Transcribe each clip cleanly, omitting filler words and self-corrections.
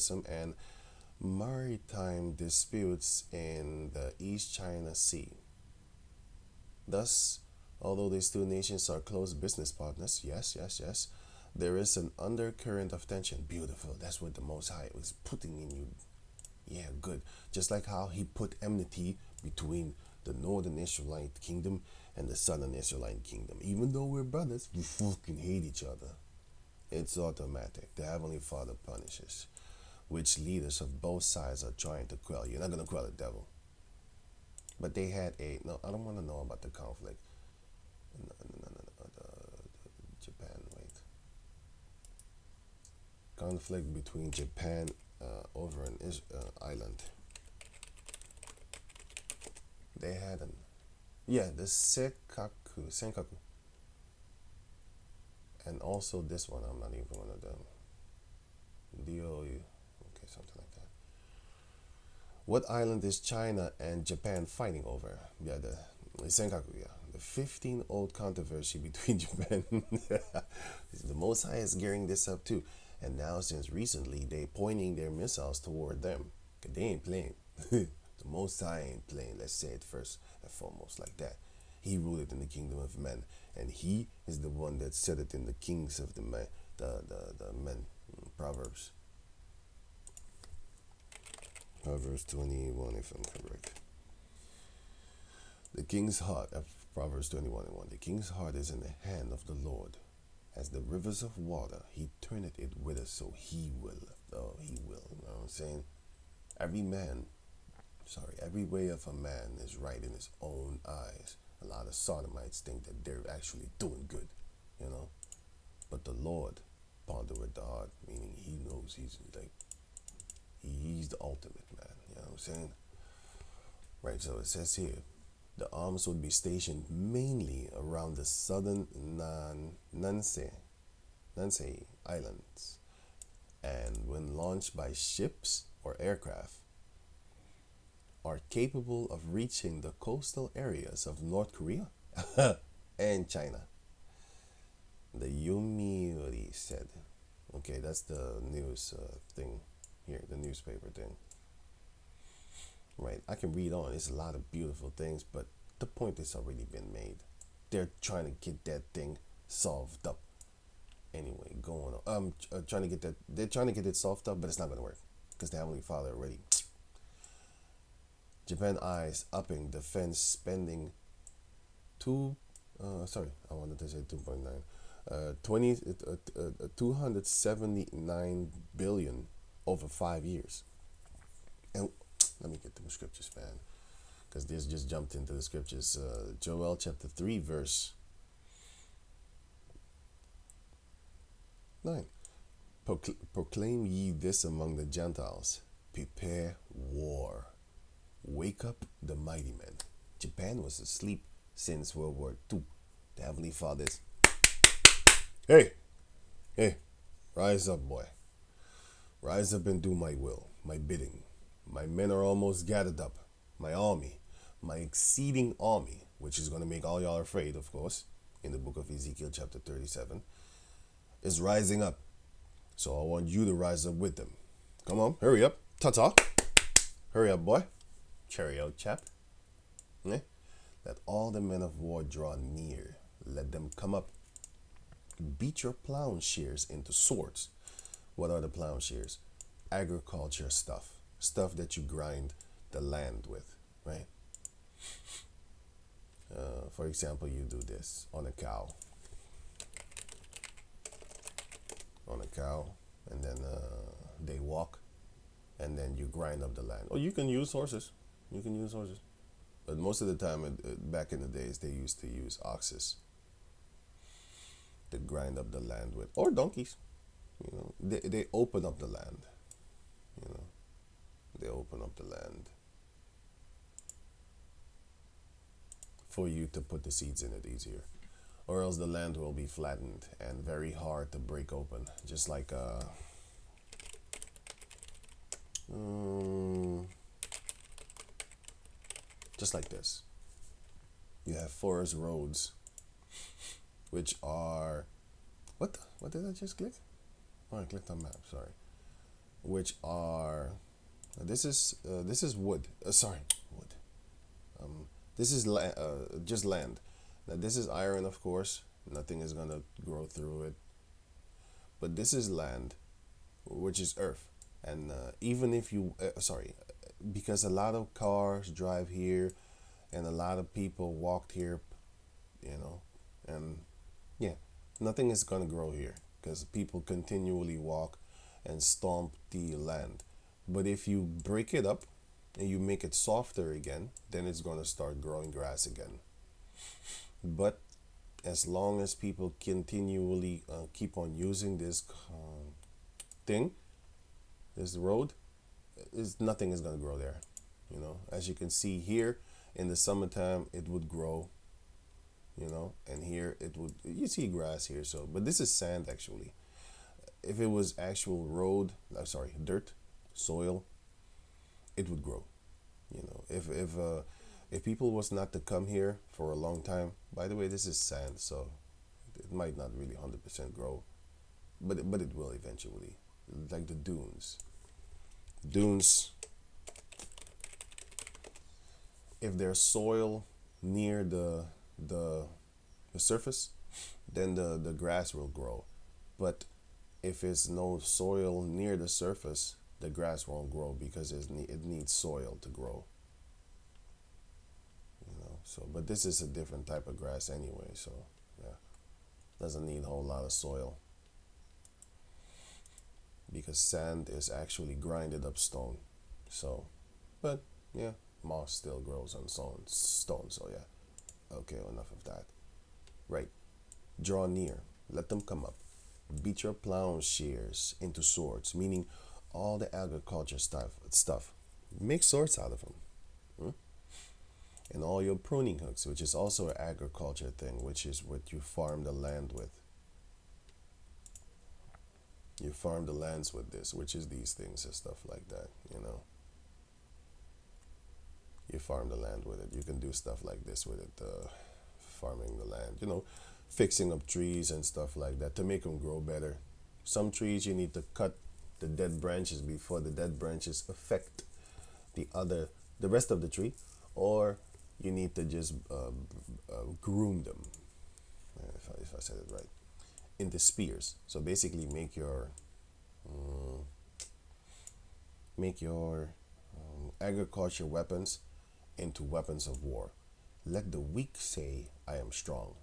colonialism and maritime disputes in the East China Sea. Thus, although these two nations are close business partners, yes, there is an undercurrent of tension. Beautiful. That's what the Most High was putting in you. Yeah, good. Just like how he put enmity between the Northern Israelite kingdom and the Southern Israelite kingdom. Even though we're brothers, we fucking hate each other. It's automatic. The Heavenly Father punishes, which leaders of both sides are trying to quell. You're not going to quell the devil. But they had no, I don't want to know about the conflict. No, Japan, wait. Conflict between Japan over an island. They had the Senkaku. And also this one, I'm not even one of them. DOU, okay, something like that. What island is China and Japan fighting over? Yeah, the Senkaku, yeah. The 15-old controversy between Japan. The Most High is gearing this up too. And now since recently, they pointing their missiles toward them. Cause they ain't playing. The Most High ain't playing. Let's say it first and foremost like that. He ruled in the kingdom of men. And he is the one that said it in the kings of the men. The men. Proverbs. Proverbs 21, if I'm correct. The king's heart, Proverbs 21:1. The king's heart is in the hand of the Lord. As the rivers of water, he turneth it whither, so he will. Oh, he will. You know what I'm saying? Every way of a man is right in his own eyes. A lot of sodomites think that they're actually doing good, you know. But the Lord pondereth the heart, meaning he knows he's the ultimate man. You know what I'm saying? Right, so it says here, the arms would be stationed mainly around the southern Nansei Islands, and when launched by ships or aircraft, are capable of reaching the coastal areas of North Korea and China. The Yomiuri said. Okay, that's the news thing here, the newspaper thing. Right, I can read on. It's a lot of beautiful things, but the point has already been made. They're trying to get that thing solved up. Anyway, going on. They're trying to get it solved up, but it's not going to work because the Heavenly Father already. Japan eyes upping defense spending 279 billion over 5 years. And let me get the scriptures, man, because this just jumped into the scriptures. Joel chapter 3 verse 9. Proclaim ye this among the Gentiles, prepare war. Wake up the mighty men. Japan was asleep since World War II. The Heavenly Father's, hey, rise up, boy. Rise up and do my will, my bidding. My men are almost gathered up. My army, my exceeding army, which is going to make all y'all afraid, of course, in the book of Ezekiel chapter 37, is rising up. So I want you to rise up with them. Come on, hurry up. Ta-ta. Hurry up, boy. Cheerio, chap. Let all the men of war draw near. Let them come up. Beat your plowshares into swords. What are the plowshares? Agriculture stuff. Stuff that you grind the land with, right? For example, you do this on a cow. And then they walk, and then you grind up the land. Or you can use horses. But most of the time, back in the days, they used to use oxes to grind up the land with, or donkeys. You know, they open up the land. You know, they open up the land for you to put the seeds in it easier, or else the land will be flattened and very hard to break open, just like just like this. You have forest roads, which are what did I just click? Oh, I clicked on map. Sorry. which are this is wood. Sorry, wood. This is just land. Now this is iron, of course. Nothing is gonna grow through it. But this is land, which is earth. And even if you, sorry, because a lot of cars drive here, and a lot of people walked here, you know, and yeah, nothing is gonna grow here because people continually walk and stomp the land. But if you break it up and you make it softer again, then it's gonna start growing grass again. But as long as people continually keep on using this thing, this road, is nothing is gonna grow there. As you can see here, in the summertime it would grow, and here it would. You see grass here, so but this is sand actually. If it was actual road, sorry, dirt, soil, it would grow. If people was not to come here for a long time. By the way, this is sand, so it might not really 100% grow, but it will eventually. Like the dunes. Dunes. If there's soil near the surface, then the grass will grow. But if there's no soil near the surface, the grass won't grow because it needs soil to grow. So, but this is a different type of grass anyway, so yeah, doesn't need a whole lot of soil because sand is actually grinded up stone. So, but yeah, moss still grows on stone. So yeah, okay, enough of that. Right, draw near, let them come up. Beat your plowshares into swords, meaning all the agriculture stuff. Make swords out of them. And all your pruning hooks, which is also an agriculture thing, which is what you farm the land with. You farm the lands with this, which is these things and stuff like that, You farm the land with it. You can do stuff like this with it, farming the land, fixing up trees and stuff like that to make them grow better. Some trees you need to cut the dead branches before the dead branches affect the rest of the tree, or you need to just groom them, if I said it right, into spears. So basically make your agriculture weapons into weapons of war. Let the weak say, I am strong.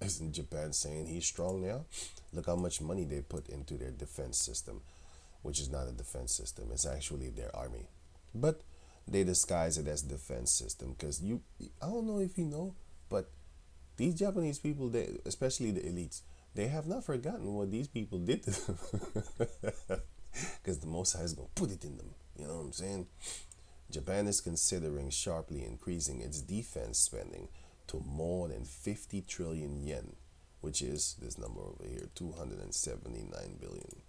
Isn't Japan saying he's strong now? Look how much money they put into their defense system, which is not a defense system. It's actually their army. But they disguise it as defense system because I don't know if you know, but these Japanese people, especially the elites, they have not forgotten what these people did to them. Because the Most High is going to put it in them. You know what I'm saying? Japan is considering sharply increasing its defense spending to more than 50 trillion yen, which is this number over here, $279 billion,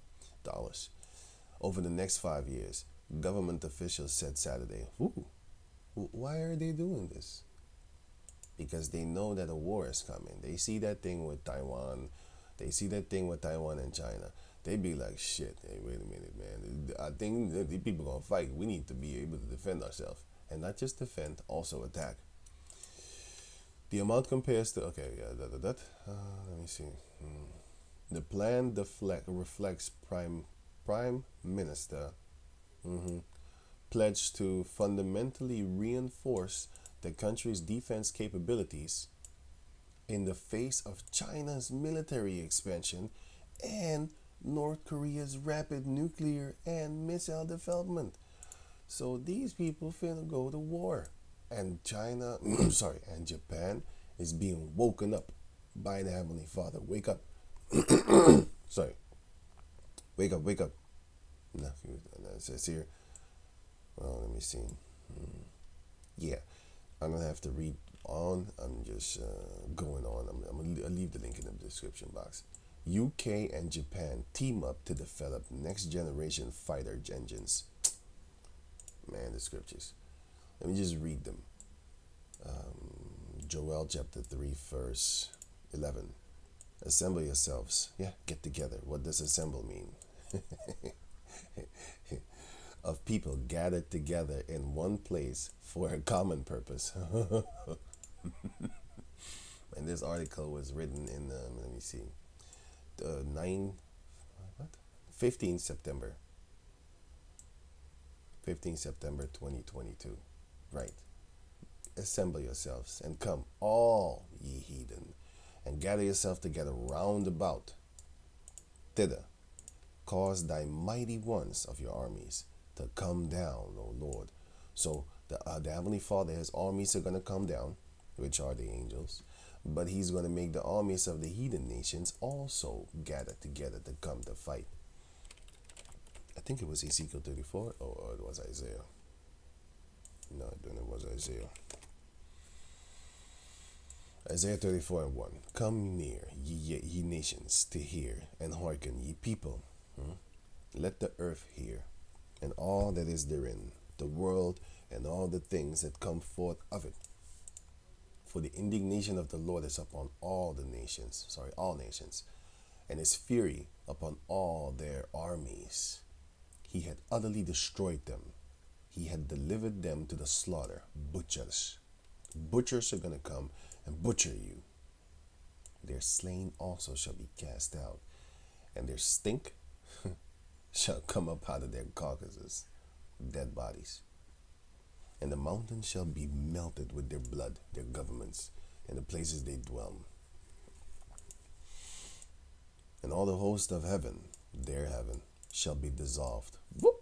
over the next 5 years. Government officials said Saturday. Why are they doing this? Because they know that a war is coming. They see that thing with Taiwan. They see that thing with Taiwan and China. They be like, shit, hey, wait a minute, man. I think that the people going to fight. We need to be able to defend ourselves. And not just defend, also attack. The amount compares to, okay, yeah, let me see. The plan reflects Prime Minister pledged to fundamentally reinforce the country's defense capabilities in the face of China's military expansion and North Korea's rapid nuclear and missile development. So these people finna go to war. And China, and Japan is being woken up by the Heavenly Father. Wake up. Sorry. Wake up. No, it says here. Well, let me see. Yeah, I'm going to have to read on. I'm just going on. I'm going to leave the link in the description box. UK and Japan team up to develop next generation fighter engines. Man, the scriptures. Let me just read them. Joel chapter 3 verse 11. Assemble yourselves. Yeah, get together. What does assemble mean? of people gathered together in one place for a common purpose. And this article was written in, let me see, 15 September. 15 September 2022. Right. Assemble yourselves and come, all ye heathen, and gather yourself together round about thither. Cause thy mighty ones of your armies to come down, O Lord. So the Heavenly Father, his armies are going to come down, which are the angels, but he's going to make the armies of the heathen nations also gather together to come to fight. I think it was Ezekiel 34, or it was Isaiah. No, then it was Isaiah. Isaiah 34 and 1. Come near, ye nations, to hear, and hearken, ye people. Let the earth hear, and all that is therein, the world, and all the things that come forth of it. For the indignation of the Lord is upon all nations, and his fury upon all their armies. He had utterly destroyed them. He had delivered them to the slaughter. Butchers. Butchers are going to come and butcher you. Their slain also shall be cast out, and their stink shall come up out of their carcasses, dead bodies. And the mountains shall be melted with their blood, their governments, and the places they dwell. And all the host of heaven, their heaven, shall be dissolved. Whoop!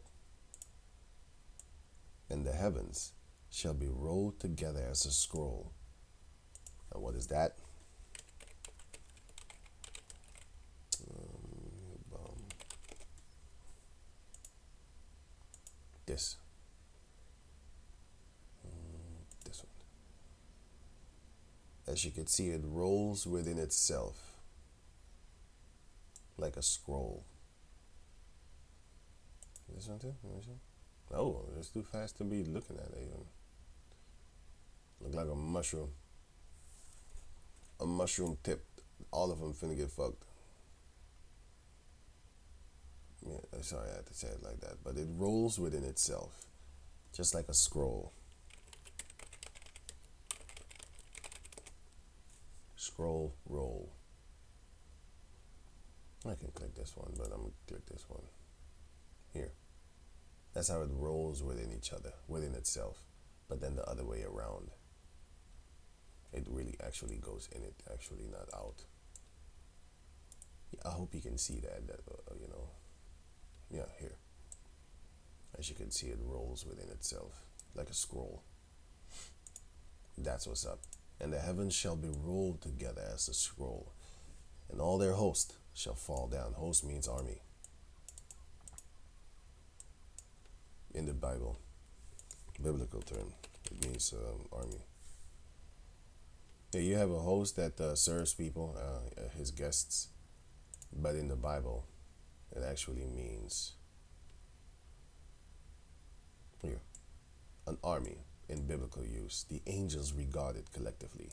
And the heavens shall be rolled together as a scroll. And what is that? This one. As you can see, it rolls within itself like a scroll. This one too? Oh, it's too fast to be looking at it even. Look like a mushroom. A mushroom tip. All of them finna get fucked. Yeah, sorry, I had to say it like that. But it rolls within itself, just like a scroll. Scroll, roll. I can click this one, but I'm going to click this one. Here. That's how it rolls within each other, within itself. But then the other way around. It really actually goes in it, actually not out. I hope you can see that you know. Yeah, here. As you can see, it rolls within itself like a scroll. That's what's up. And the heavens shall be rolled together as a scroll, and all their host shall fall down. Host means army in the Bible, biblical term. It means army. Yeah, you have a host that serves people, his guests, but in the Bible, it actually means here, an army in biblical use. The angels regarded collectively.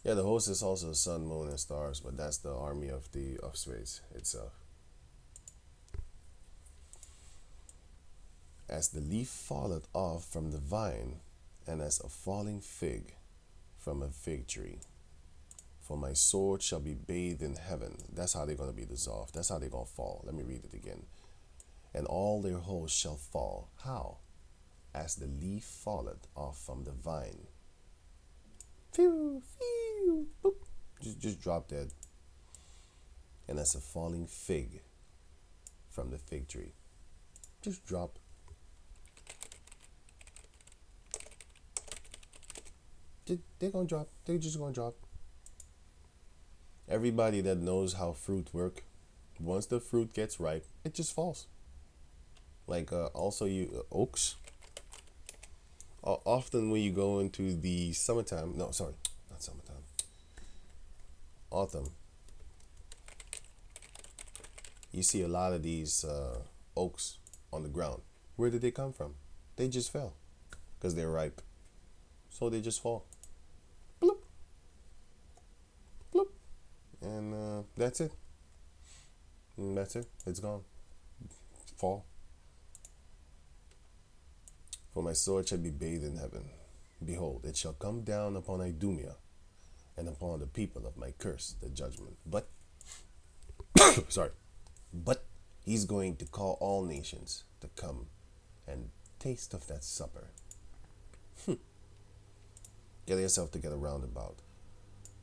Yeah, the host is also sun, moon, and stars, but that's the army of space itself. As the leaf falleth off from the vine, and as a falling fig from a fig tree. For my sword shall be bathed in heaven. That's how they're going to be dissolved. That's how they're going to fall. Let me read it again. And all their hosts shall fall. How? As the leaf falleth off from the vine. Phew, phew, boop. Just drop dead. And as a falling fig from the fig tree. Just drop. They're going to drop. They're just going to drop. Everybody that knows how fruit work, once the fruit gets ripe, it just falls. Like also oaks. Often when you go into the summertime, no, sorry, not summertime, autumn, you see a lot of these oaks on the ground. Where did they come from? They just fell because they're ripe. So they just fall. Bloop. Bloop. And that's it. And that's it. It's gone. fall. For my sword shall be bathed in heaven. Behold, it shall come down upon Idumea and upon the people of my curse, the judgment. But, sorry, but he's going to call all nations to come and taste of that supper. Get yourself together round about.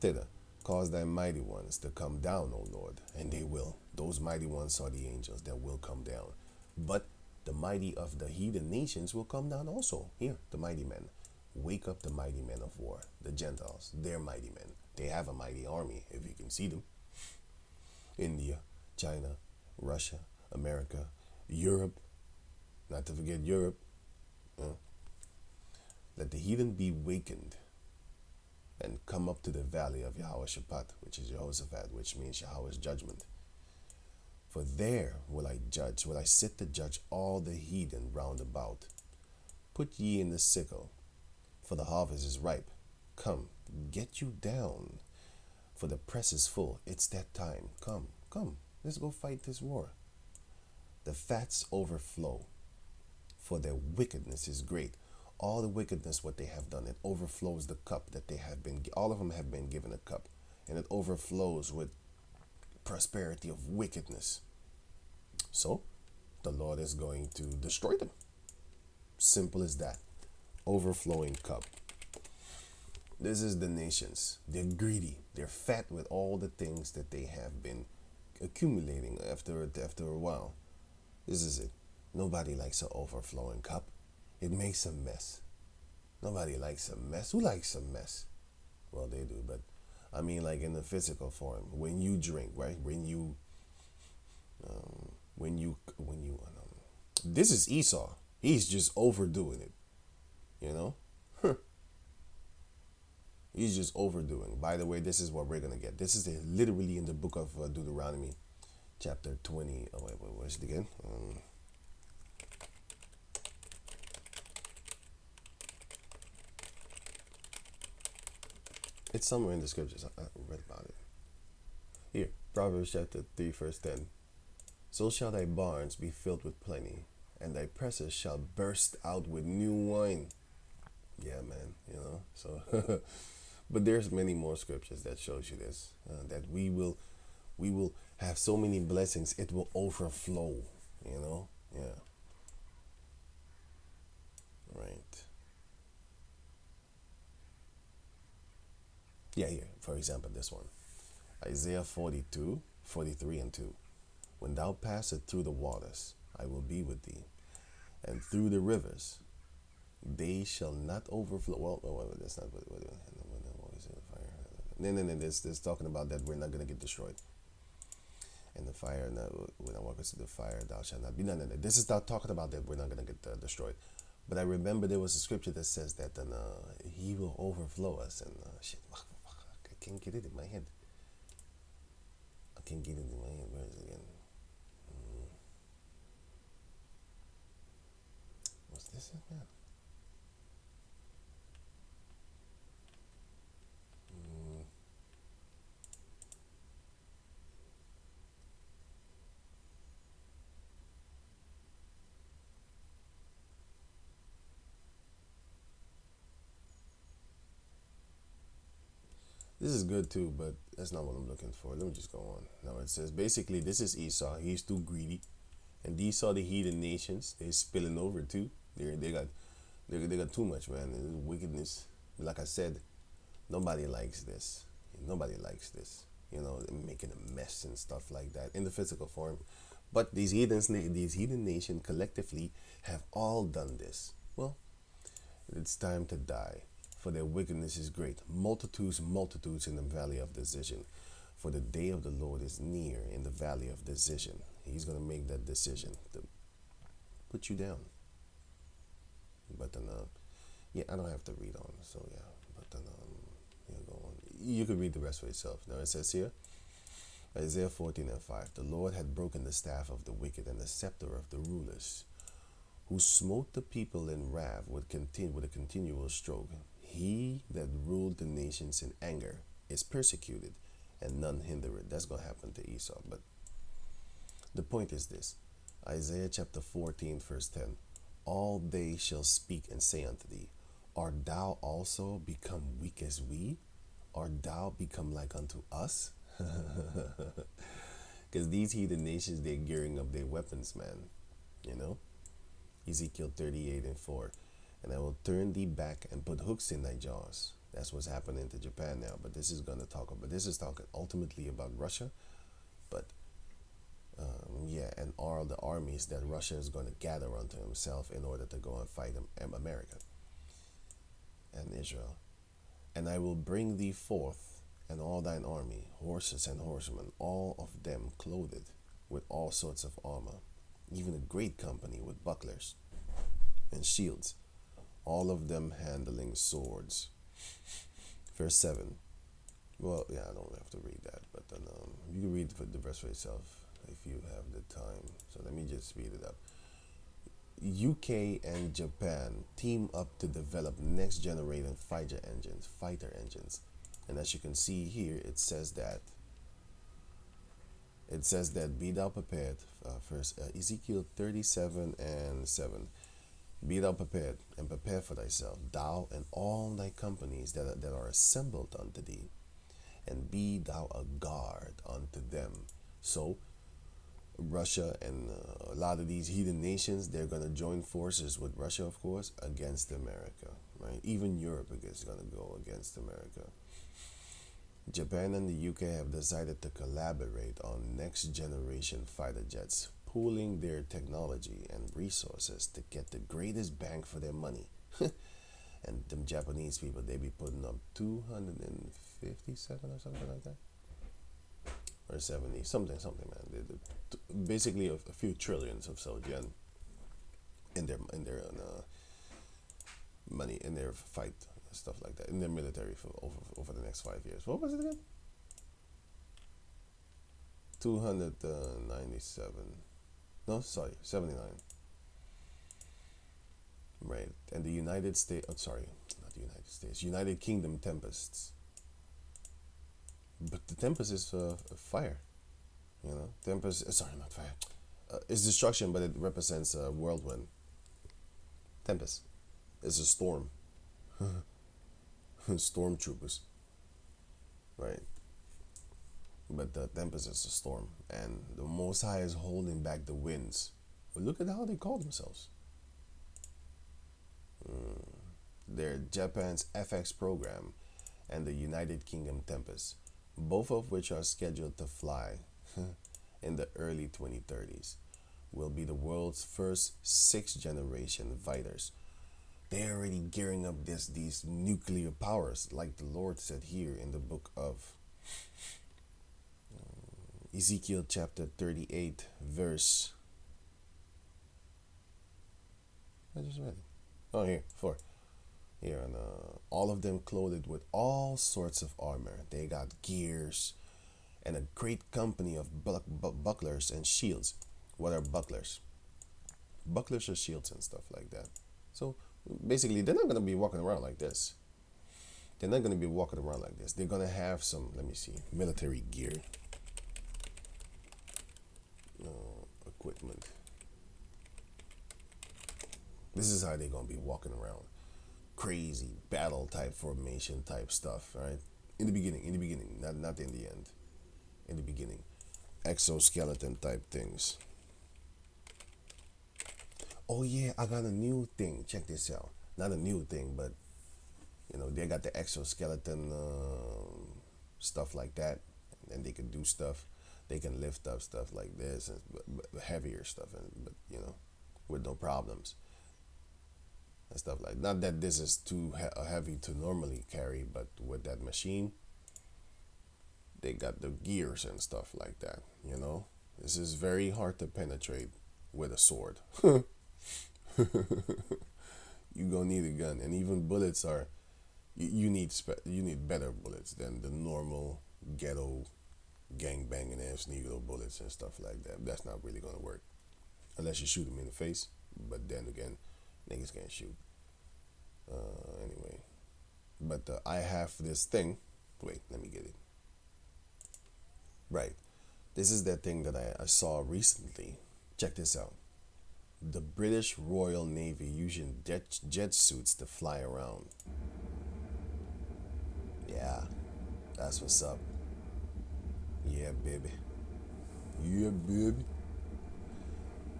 Thither, cause thy mighty ones to come down, O Lord, and they will. Those mighty ones are the angels that will come down. But the mighty of the heathen nations will come down also. Here, the mighty men. Wake up the mighty men of war, the Gentiles, their mighty men. They have a mighty army, if you can see them. India, China, Russia, America, Europe, not to forget Europe. Let the heathen be wakened and come up to the valley of Yahweh Shaphat, which is Jehoshaphat, which means Yahweh's judgment. For there will I judge, will I sit to judge all the heathen round about. Put ye in the sickle, for the harvest is ripe. Come, get you down, for the press is full. It's that time. Come, let's go fight this war. The fats overflow, for their wickedness is great. All the wickedness, what they have done, it overflows the cup that they have been, all of them have been given a cup, and it overflows with prosperity of wickedness. So, the Lord is going to destroy them. Simple as that. Overflowing cup. This is the nations. They're greedy. They're fat with all the things that they have been accumulating after a while. This is it. Nobody likes an overflowing cup. It makes a mess. Nobody likes a mess. Who likes a mess? Well, they do, but I mean, like in the physical form, when you drink, right? This is Esau. He's just overdoing it, you know. He's just overdoing. By the way, this is what we're gonna get. This is literally in the book of Deuteronomy, chapter 20. Oh wait, where's it again? It's somewhere in the scriptures. I read about it. Here, Proverbs chapter 3, verse 10. So shall thy barns be filled with plenty, and thy presses shall burst out with new wine. Yeah, man, you know. So, but there's many more scriptures that shows you this. That we will have so many blessings, it will overflow. You know, yeah. Right. Yeah, here, for example, this one. Isaiah 42, 43 and 2. When thou passest through the waters, I will be with thee. And through the rivers, they shall not overflow. Well, that's not what is it? Fire. No. This talking about that we're not going to get destroyed. And the fire, when I walk into the fire, thou shalt not be. No. This is not talking about that we're not going to get destroyed. But I remember there was a scripture that says that he will overflow us. And shit, I can't get it in my head. Where is it again? What's this again? This is good too, but that's not what I'm looking for. Let me just go on. Now it says basically this is Esau. He's too greedy, and these are the heathen nations. They're spilling over too. They got too much, man. Wickedness. Like I said, nobody likes this. Nobody likes this. You know, making a mess and stuff like that in the physical form. But these heathen nations collectively have all done this. Well, it's time to die. For their wickedness is great. Multitudes in the valley of decision. For the day of the Lord is near in the valley of decision. He's going to make that decision to put you down. But then, yeah, I don't have to read on. So, yeah. But then, go on. You can read the rest for yourself. Now, it says here, Isaiah 14 and 5. The Lord had broken the staff of the wicked and the scepter of the rulers, who smote the people in wrath with a continual stroke. He that ruled the nations in anger is persecuted, and none hinder it. That's going to happen to Esau. But the point is this. Isaiah chapter 14, verse 10. All they shall speak and say unto thee, art thou also become weak as we? Art thou become like unto us? Because these heathen nations, they're gearing up their weapons, man. You know? Ezekiel 38 and 4. And I will turn thee back and put hooks in thy jaws. That's what's happening to Japan now. But this is going to talk about, this is talking ultimately about Russia. But yeah, and all the armies that Russia is going to gather unto himself in order to go and fight America and Israel. And I will bring thee forth, and all thine army, horses and horsemen, all of them clothed with all sorts of armor, even a great company with bucklers and shields, all of them handling swords. Verse 7. Well, yeah, I don't have to read that, but then you can read the verse for yourself if you have the time. So let me just speed it up. UK and Japan team up to develop next generation fighter engines. And as you can see here, it says that be thou prepared, first Ezekiel 37 and 7. Be thou prepared and prepare for thyself, thou and all thy companies that are assembled unto thee, and be thou a guard unto them. So Russia and a lot of these heathen nations, they're going to join forces with Russia, of course, against America, right? Even Europe is going to go against America. Japan and the UK have decided to collaborate on next generation fighter jets, pooling their technology and resources to get the greatest bang for their money. And them Japanese people, they be putting up 257 or something like that, or 70, something, man. Basically a few trillions of yen in their money, in their fight, stuff like that, in their military for over the next 5 years. What was it again? 297. No, sorry, 79. Right. And the United States, not the United States, United Kingdom Tempests. But the Tempest is fire. You know, Tempest, sorry, not fire. It's destruction, but it represents a whirlwind. Tempest is a storm. Stormtroopers. Right. But the Tempest is a storm. And the Most High is holding back the winds. But look at how they call themselves. They're Japan's FX program and the United Kingdom Tempest, both of which are scheduled to fly in the early 2030s, will be the world's first 6th generation fighters. They're already gearing up these nuclear powers, like the Lord said here in the book of Ezekiel chapter 38, verse. I just read it. Oh, here, 4. Here, and all of them clothed with all sorts of armor. They got gears and a great company of bucklers and shields. What are bucklers? Bucklers are shields and stuff like that. So basically, they're not going to be walking around like this. They're not going to be walking around like this. They're going to have some, let me see, military gear. Equipment. This is how they're going to be walking around. Crazy battle type formation type stuff, right? In the beginning, not in the end. In the beginning. Exoskeleton type things. Oh yeah, I got a new thing. Check this out. Not a new thing, but you know, they got the exoskeleton stuff like that, and they can do stuff. They can lift up stuff like this, and but heavier stuff, but you know, with no problems. And stuff like, not that this is too heavy to normally carry, but with that machine, they got the gears and stuff like that. You know, this is very hard to penetrate with a sword. You gonna need a gun, and even bullets are. You need better bullets than the normal ghetto gang banging ass Negro bullets and stuff like that. That's not really gonna work unless you shoot them in the face. But then again, niggas can't shoot. Anyway, but I have this thing. Wait, let me get it. Right, this is that thing that I saw recently Check this out. The British Royal Navy using jet suits to fly around. Yeah, that's what's up. Yeah, baby. Yeah, baby.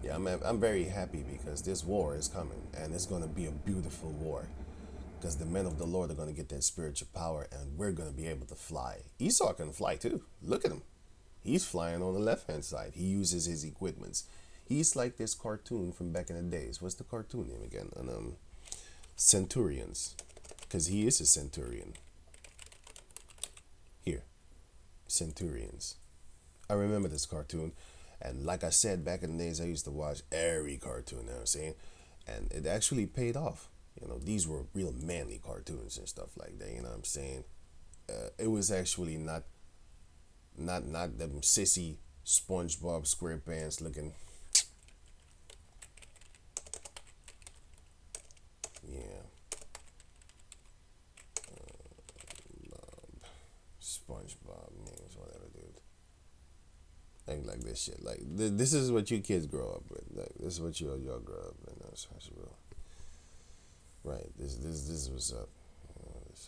Yeah, I'm very happy because this war is coming and it's going to be a beautiful war because the men of the Lord are going to get that spiritual power and we're going to be able to fly. Esau can fly too. Look at him. He's flying on the left-hand side. He uses his equipments. He's like this cartoon from back in the days. What's the cartoon name again? Centurions. Because he is a centurion. Here. Centurions. I remember this cartoon. And like I said, back in the days, I used to watch every cartoon, you know what I'm saying? And it actually paid off. You know, these were real manly cartoons and stuff like that, you know what I'm saying? It was actually not them sissy SpongeBob SquarePants looking. Yeah. SpongeBob names, whatever, dude. Like this shit. Like this is what you kids grow up with. Like this is what y'all grow up with. That's real. Right. This is what's up. You know, this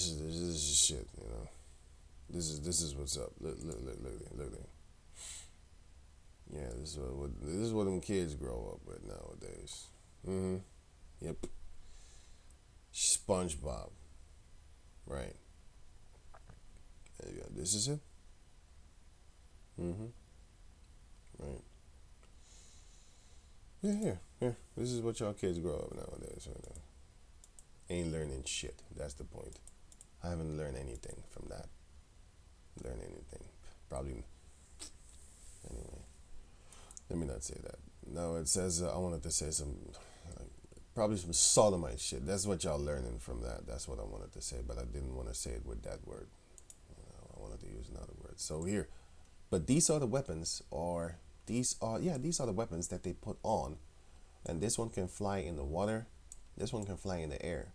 is shit. You know. This is what's up. Look. Yeah, this is what them kids grow up with nowadays. Yep. SpongeBob. Right. There you go. This is it. Right. Yeah. This is what y'all kids grow up nowadays. Right now. Ain't learning shit. That's the point. I haven't learned anything from that. Learn anything. Probably. Anyway. Let me not say that. No, it says, I wanted to say some, probably some sodomite shit. That's what y'all learning from that. That's what I wanted to say, but I didn't want to say it with that word. I wanted to use another word. So here, but these are the weapons, these are the weapons that they put on. And this one can fly in the water. This one can fly in the air.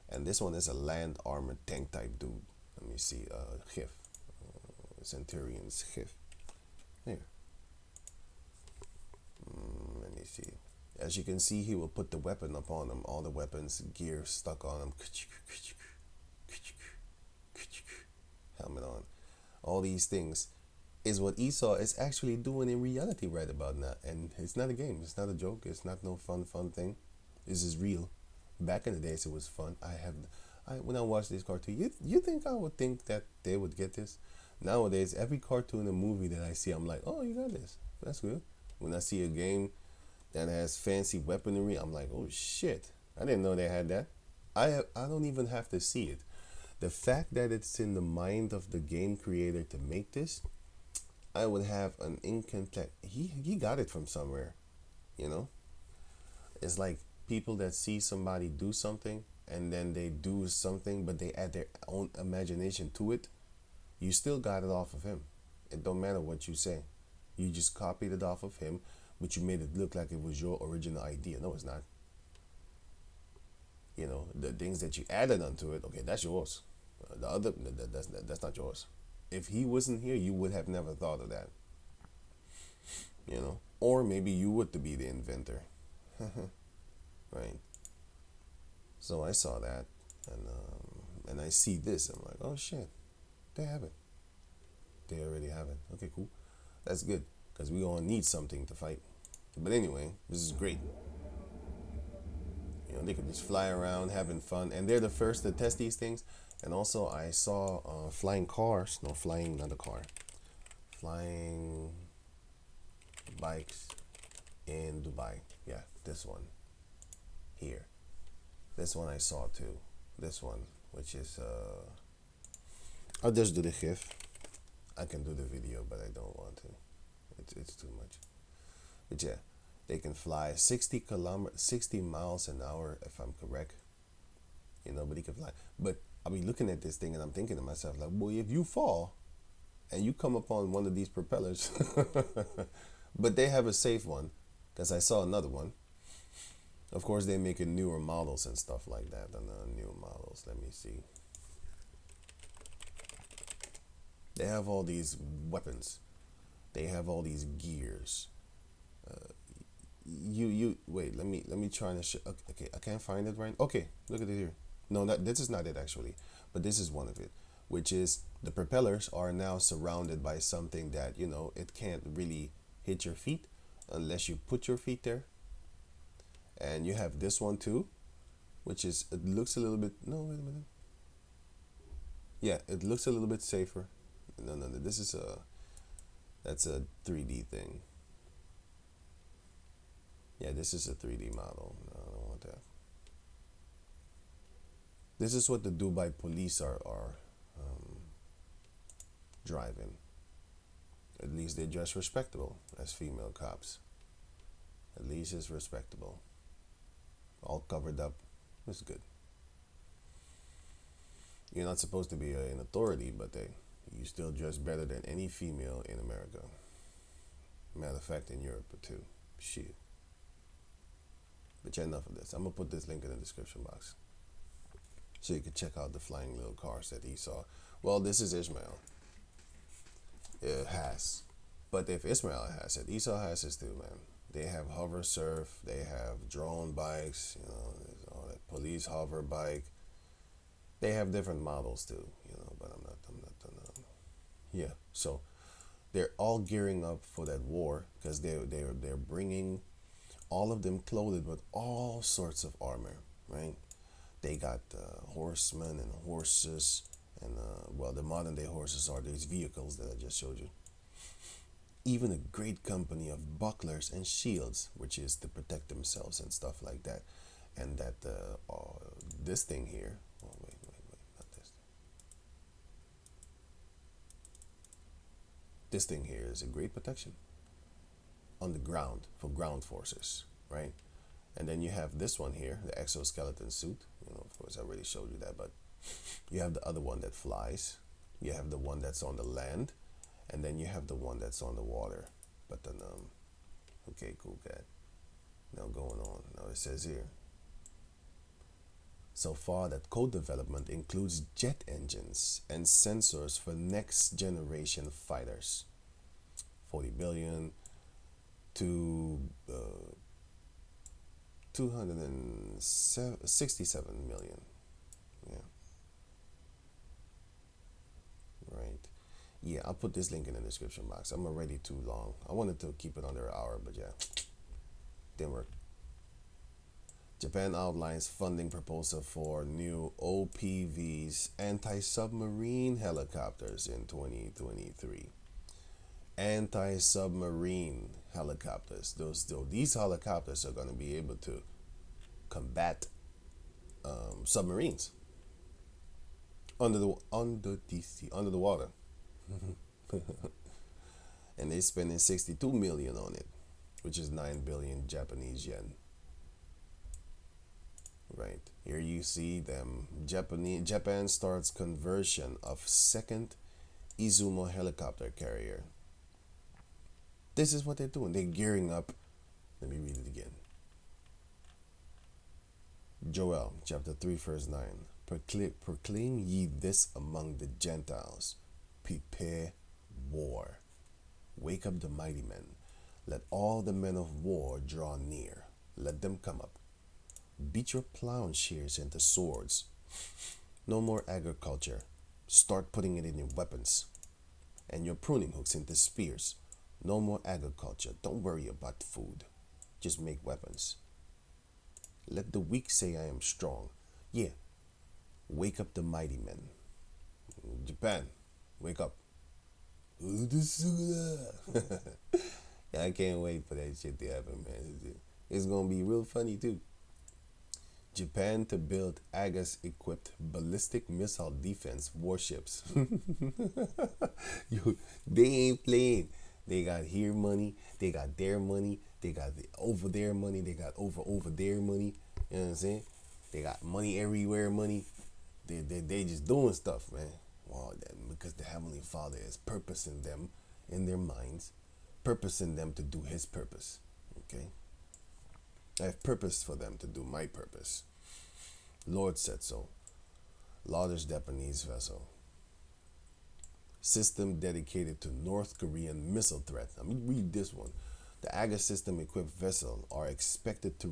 And this one is a land armored tank type dude. Let me see, Hif. Centurion's Hif. Here. Let me see. As you can see, he will put the weapon upon him. All the weapons, gear stuck on him. Helmet on. All these things is what Esau is actually doing in reality right about now. And it's not a game. It's not a joke. It's not no fun thing. This is real. Back in the days, it was fun. When I watch this cartoon, you think I would think that they would get this? Nowadays, every cartoon and movie that I see, I'm like, oh, you got this. That's good. When I see a game that has fancy weaponry, I'm like, oh shit, I didn't know they had that. I don't even have to see it. The fact that it's in the mind of the game creator to make this, I would have an incomplete. He got it from somewhere, you know. It's like people that see somebody do something and then they do something, but they add their own imagination to it. You still got it off of him. It don't matter what you say. You just copied it off of him, but you made it look like it was your original idea. No, it's not. You know, the things that you added onto it, okay, that's yours. The other, that's not yours. If he wasn't here, you would have never thought of that. You know, or maybe you would to be the inventor. Right. So I saw that, and I see this. I'm like, oh shit, they have it. They already have it. Okay, cool. That's good, because we all need something to fight. But anyway, this is great. You know, they could just fly around having fun, and they're the first to test these things. And also, I saw flying bikes in Dubai. Yeah, this one here. This one I saw too. This one, which is I'll just do the GIF. I can do the video, but I don't want to. It's too much. But yeah, they can fly 60 miles an hour, if I'm correct. You know, but he can fly. But I'll be looking at this thing and I'm thinking to myself, like, boy, if you fall and you come upon one of these propellers, but they have a safe one, because I saw another one. Of course, they make newer models and stuff like that. And newer models, let me see. They have all these weapons. They have all these gears. you wait. Let me try to. Okay, I can't find it right. Okay, look at it here. No, that this is not it actually, but this is one of it, which is the propellers are now surrounded by something that it can't really hit your feet unless you put your feet there. And you have this one too, which is it looks a little bit. No, wait a minute. Yeah, it looks a little bit safer. No, no, no. This is a that's a 3D thing. Yeah, this is a 3D model. No, I don't want that. This is what the Dubai police are driving. At least they dress respectable as female cops. At least it's respectable. All covered up. It's good. You're not supposed to be an authority, but you still dress better than any female in America. Matter of fact, in Europe too. Shit. But yeah, enough of this. I'm gonna put this link in the description box so you can check out the flying little cars that Esau. Well, this is Ishmael. It has, but if Ishmael has it, Esau has it too, man. They have hover surf. They have drone bikes. All that police hover bike. They have different models too, but I'm not yeah. So they're all gearing up for that war because they're bringing all of them clothed with all sorts of armor, right? They got horsemen and horses, and well, the modern day horses are these vehicles that I just showed you. Even a great company of bucklers and shields, which is to protect themselves and stuff like that. And that this thing here. Oh wait, not this. This thing here is a great protection on the ground for ground forces, right? And then you have this one here, the exoskeleton suit. Of course, I already showed you that, but you have the other one that flies. You have the one that's on the land, and then you have the one that's on the water. But then, okay, cool, cat. Now going on. Now it says here. So far, that code development includes jet engines and sensors for next generation fighters. 40 billion to 267 million. Yeah. Right. Yeah, I'll put this link in the description box. I'm already too long. I wanted to keep it under an hour, but yeah, didn't work. Japan outlines funding proposal for new OPVs anti-submarine helicopters in 2023. Anti-submarine helicopters. These helicopters are going to be able to combat submarines under the water. And they're spending 62 million on it, which is 9 billion Japanese yen. Right here you see them. Japan starts conversion of second Izumo helicopter carrier. This is what they're doing. They're gearing up. Let me read it again. Joel chapter 3 verse 9. Proclaim ye this among the Gentiles. Prepare war. Wake up the mighty men. Let all the men of war draw near. Let them come up. Beat your plowshares into swords. No more agriculture. Start putting it in your weapons. And your pruning hooks into spears. No more agriculture. Don't worry about food. Just make weapons. Let the weak say I am strong. Yeah. Wake up the mighty men. Japan, wake up. Yeah, I can't wait for that shit to happen, man. It's gonna be real funny too. Japan to build Aegis-equipped ballistic missile defense warships. Yo, they ain't playing. They got here money. They got their money. They got over their money. They got over their money. You know what I'm saying? They got money everywhere money. They just doing stuff, man. Well, because the Heavenly Father is purposing them in their minds, purposing them to do His purpose. Okay? I have purpose for them to do my purpose. Lord said so. Largest Japanese vessel. System dedicated to North Korean missile threat. I mean, read this one. The AGA system equipped vessels are expected to